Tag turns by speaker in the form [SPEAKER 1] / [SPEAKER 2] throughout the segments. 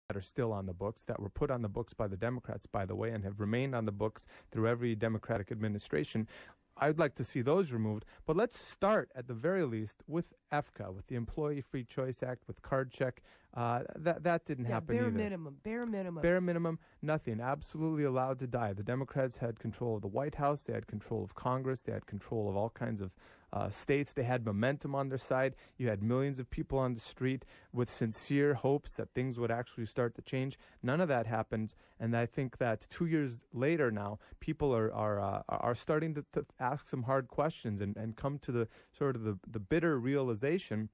[SPEAKER 1] that are still on the books, that were put on the books by the Democrats, by the way, and have remained on the books through every Democratic administration. I'd like to see those removed, but let's start at the very least with EFCA, with the Employee Free Choice Act, with card check. That didn't happen either.
[SPEAKER 2] Bare minimum.
[SPEAKER 1] Bare minimum, nothing. Absolutely allowed to die. The Democrats had control of the White House. They had control of Congress. They had control of all kinds of states. They had momentum on their side. You had millions of people on the street with sincere hopes that things would actually start to change. None of that happened, and I think that 2 years later now, people are starting to ask some hard questions and come to the sort of the bitter realization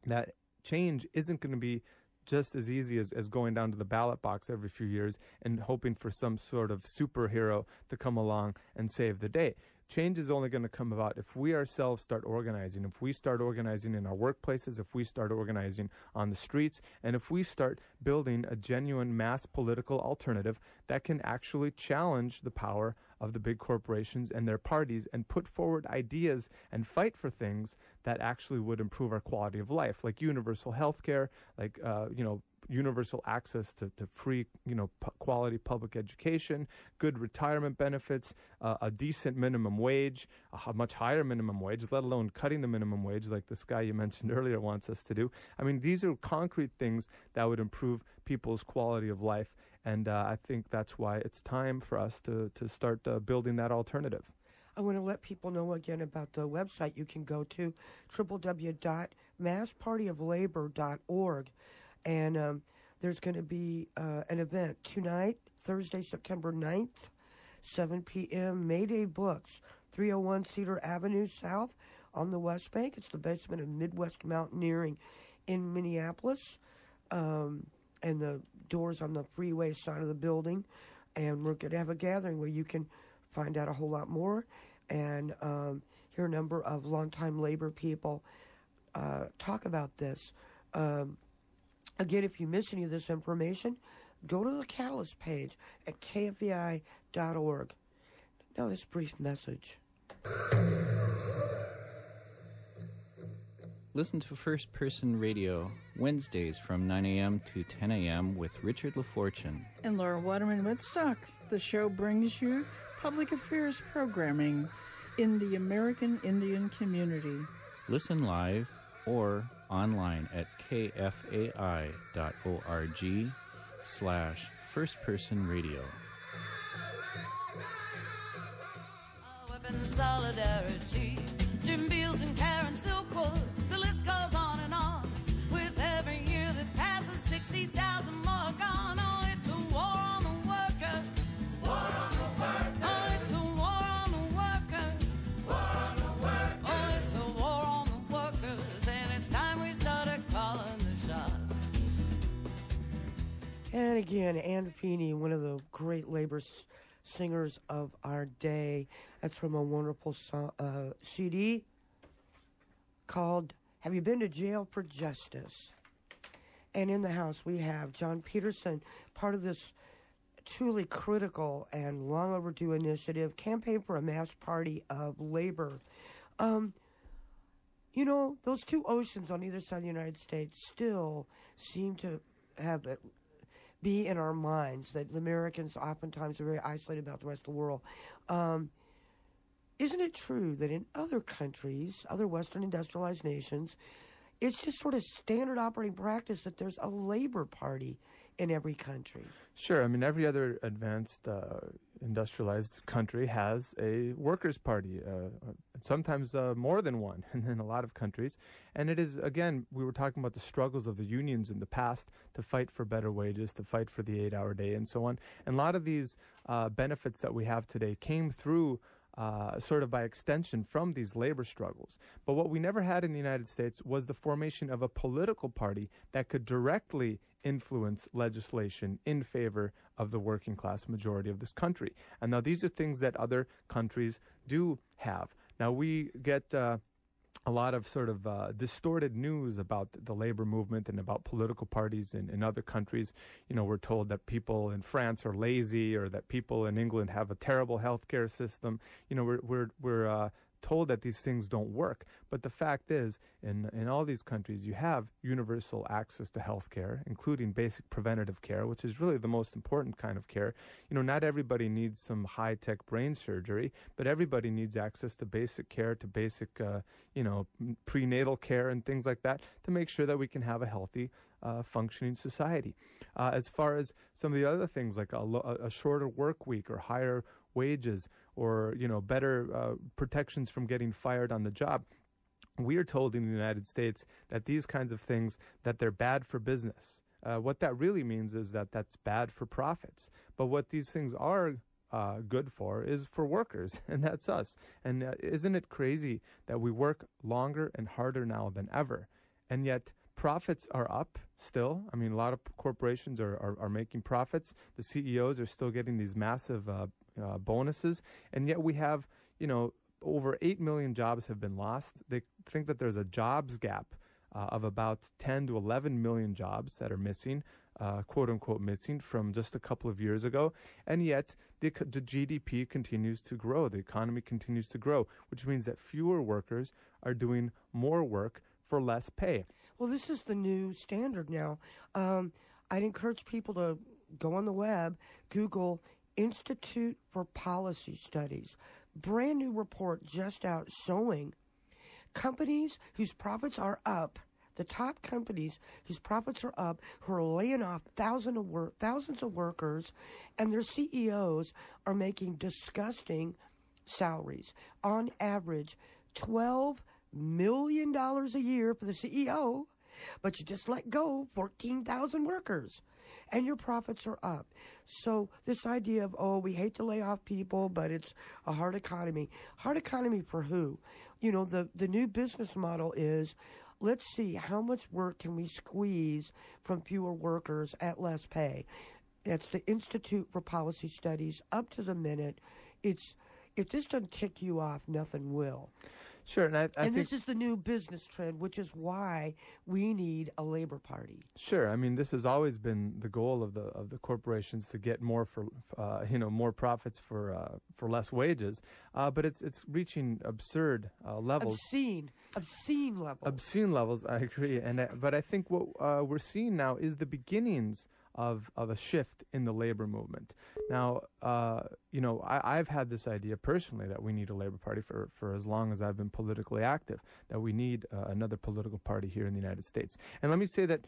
[SPEAKER 1] that change isn't going to be just as easy as going down to the ballot box every few years and hoping for some sort of superhero to come along and save the day. Change is only going to come about if we ourselves start organizing, if we start organizing in our workplaces, if we start organizing on the streets, and if we start building a genuine mass political alternative that can actually challenge the power of the big corporations and their parties and put forward ideas and fight for things that actually would improve our quality of life, like universal health care, like, universal access to free, quality public education, good retirement benefits, a decent minimum wage, a much higher minimum wage, let alone cutting the minimum wage like this guy you mentioned earlier wants us to do. I mean, these are concrete things that would improve people's quality of life, and I think that's why it's time for us to start building that alternative.
[SPEAKER 2] I want to let people know again about the website. You can go to www.masspartyoflabor.org. And there's going to be an event tonight, Thursday, September 9th, 7 p.m., Mayday Books, 301 Cedar Avenue South on the West Bank. It's the basement of Midwest Mountaineering in Minneapolis. And the doors on the freeway side of the building. And we're going to have a gathering where you can find out a whole lot more and hear a number of longtime labor people talk about this. Again, if you miss any of this information, go to the Catalyst page at KFAI.org. Now, this brief message.
[SPEAKER 3] Listen to First Person Radio Wednesdays from 9 a.m. to 10 a.m. with Richard LaFortune
[SPEAKER 4] and Laura Waterman Woodstock. The show brings you public affairs programming in the American Indian community.
[SPEAKER 3] Listen live or online at kfai.org/firstpersonradio.
[SPEAKER 5] Weapon solidarity, Jim Beals and Karen Silkwood, the list goes on and on. With every year that passes, 60,000 more gone. Oh, it's a war on the workers. War on the workers. Oh, it's a war on the workers. War on the workers. Oh, it's a war on the workers. And it's time we started calling the shots.
[SPEAKER 2] And again, Ann Feeney, one of the great labor singers of our day. That's from a wonderful CD called Have You Been to Jail for Justice? And in the house we have John Peterson, part of this truly critical and long overdue initiative, Campaign for a Mass Party of Labor. Those two oceans on either side of the United States still seem to have be in our minds, that the Americans oftentimes are very isolated about the rest of the world. Isn't it true that in other countries, other Western industrialized nations, it's just sort of standard operating practice that there's a labor party in every country?
[SPEAKER 1] Sure. I mean, every other advanced industrialized country has a workers' party, sometimes more than one in a lot of countries. And it is, again, we were talking about the struggles of the unions in the past to fight for better wages, to fight for the 8-hour day and so on. And a lot of these benefits that we have today came through sort of by extension from these labor struggles. But what we never had in the United States was the formation of a political party that could directly influence legislation in favor of the working class majority of this country. And now these are things that other countries do have. Now we get a lot of sort of distorted news about the labor movement and about political parties in other countries. We're told that people in France are lazy, or that people in England have a terrible healthcare system. We're told that these things don't work. But the fact is, in all these countries, you have universal access to health care, including basic preventative care, which is really the most important kind of care. Not everybody needs some high-tech brain surgery, but everybody needs access to basic care, to basic, prenatal care and things like that to make sure that we can have a healthy, functioning society. As far as some of the other things like a shorter work week or higher wages or, better protections from getting fired on the job, we are told in the United States that these kinds of things, that they're bad for business. What that really means is that that's bad for profits. But what these things are good for is for workers, and that's us. And isn't it crazy that we work longer and harder now than ever, and yet profits are up still? I mean, a lot of corporations are making profits. The CEOs are still getting these massive bonuses, and yet we have, over 8 million jobs have been lost. They think that there's a jobs gap of about 10 to 11 million jobs that are missing, quote-unquote missing, from just a couple of years ago. And yet the GDP continues to grow. The economy continues to grow, which means that fewer workers are doing more work for less pay.
[SPEAKER 2] Well, this is the new standard now. I'd encourage people to go on the web, Google Institute for Policy Studies. Brand new report just out showing companies whose profits are up, the top companies whose profits are up, who are laying off thousands of workers, and their CEOs are making disgusting salaries. On average, $12 million a year for the CEO, but you just let go 14,000 workers, and your profits are up. So this idea of, we hate to lay off people, but it's a hard economy. Hard economy for who? The new business model is, let's see how much work can we squeeze from fewer workers at less pay. That's the Institute for Policy Studies, up to the minute. If this doesn't tick you off, nothing will.
[SPEAKER 1] Sure, and I think
[SPEAKER 2] this is the new business trend, which is why we need a labor party.
[SPEAKER 1] Sure, I mean, this has always been the goal of the corporations, to get more for more profits for less wages, but it's reaching absurd levels. Obscene levels. Obscene levels. I agree, but I think what we're seeing now is the beginnings of a shift in the labor movement. Now, I've had this idea personally that we need a labor party for as long as I've been politically active, that we need another political party here in the United States. And let me say that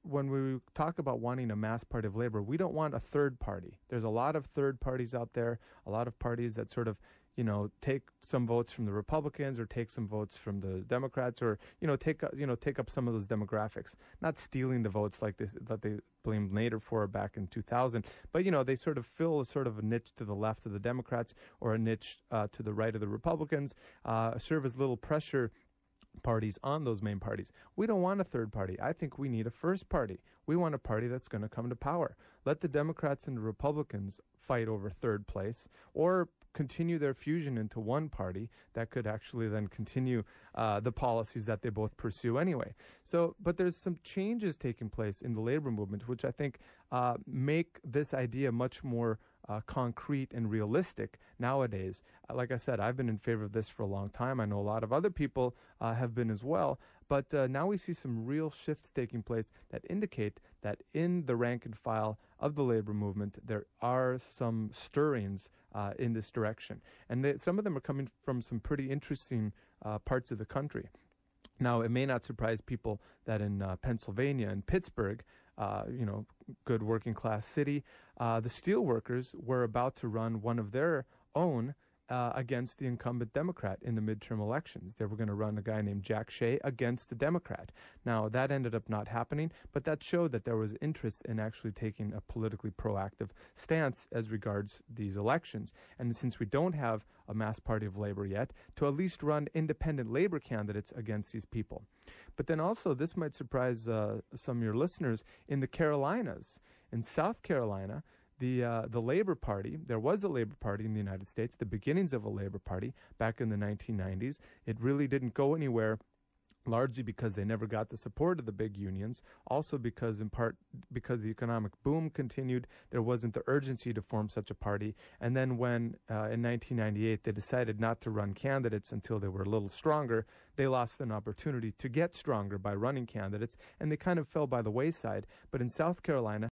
[SPEAKER 1] when we talk about wanting a mass party of labor, we don't want a third party. There's a lot of third parties out there, a lot of parties that sort of take some votes from the Republicans or take some votes from the Democrats, or take up some of those demographics. Not stealing the votes like this that they blamed Nader for back in 2000, but they sort of fill a niche to the left of the Democrats or a niche to the right of the Republicans, serve as little pressure parties on those main parties. We don't want a third party. I think we need a first party. We want a party that's going to come to power. Let the Democrats and the Republicans fight over third place, or continue their fusion into one party that could actually then continue the policies that they both pursue anyway. But there's some changes taking place in the labor movement, which I think make this idea much more concrete and realistic nowadays. Like I said, I've been in favor of this for a long time. I know a lot of other people have been as well. But now we see some real shifts taking place that indicate that in the rank and file of the labor movement, there are some stirrings in this direction. And some of them are coming from some pretty interesting parts of the country. Now, it may not surprise people that in Pennsylvania and Pittsburgh, good working class city, the steelworkers were about to run one of their own against the incumbent Democrat in the midterm elections. They were going to run a guy named Jack Shea against the Democrat. Now, that ended up not happening, but that showed that there was interest in actually taking a politically proactive stance as regards these elections. And since we don't have a mass party of labor yet, to at least run independent labor candidates against these people. But then also, this might surprise some of your listeners, in the Carolinas, in South Carolina, the Labor Party, there was a Labor Party in the United States, the beginnings of a Labor Party back in the 1990s. It really didn't go anywhere largely because they never got the support of the big unions, also because in part because the economic boom continued, there wasn't the urgency to form such a party. And then when in 1998 they decided not to run candidates until they were a little stronger, they lost an opportunity to get stronger by running candidates, and they kind of fell by the wayside. But in South Carolina,